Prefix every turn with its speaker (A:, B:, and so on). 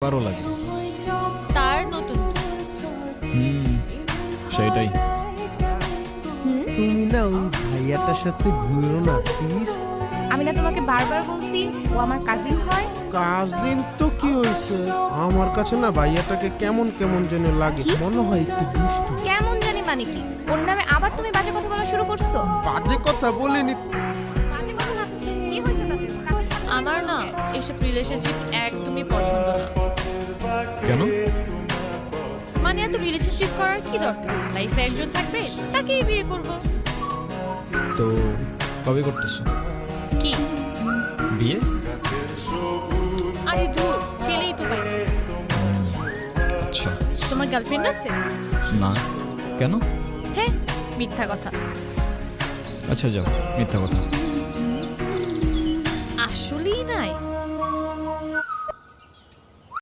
A: ভালো লাগে।
B: তার নতুন
A: সেটাই।
C: তুমি না ওই ভাইয়াটার সাথে ঘুরো না প্লিজ।
B: আমি না তোমাকে বারবার বলছি ও আমার কাজিন হয়।
C: কাজিন তো কি হয়েছে, আমার কাছে না ভাইয়াটাকে কেমন কেমন যেন লাগে, মনে হয় একটু দুষ্টু।
B: কেমন জানি মানে কি, ওর নামে আবার তুমি বাজে কথা বলা শুরু করছো।
C: বাজে কথা বলিনি।
B: বাজে কথা লাগছে, কি হয়েছে তাতে?
D: আমার না এসব রিলেশনশিপ একদমই পছন্দ না।
A: কেন?
D: মানে এত রিলেশনশিপ করার কি দরকার? লাইফে একজন থাকবে, তাকেই বিয়ে করব।
A: তো কবে করতেছো
D: কি
A: বিয়ে?
D: আরে ধুর, ছেলেই তো পাই না।
A: আচ্ছা।
D: তোমার গার্লফ্রেন্ড আছে?
A: না। কেন?
D: হ্যাঁ, মিথ্যা কথা।
A: আচ্ছা যাও, মিথ্যা কথা।
D: আসলেই নাই?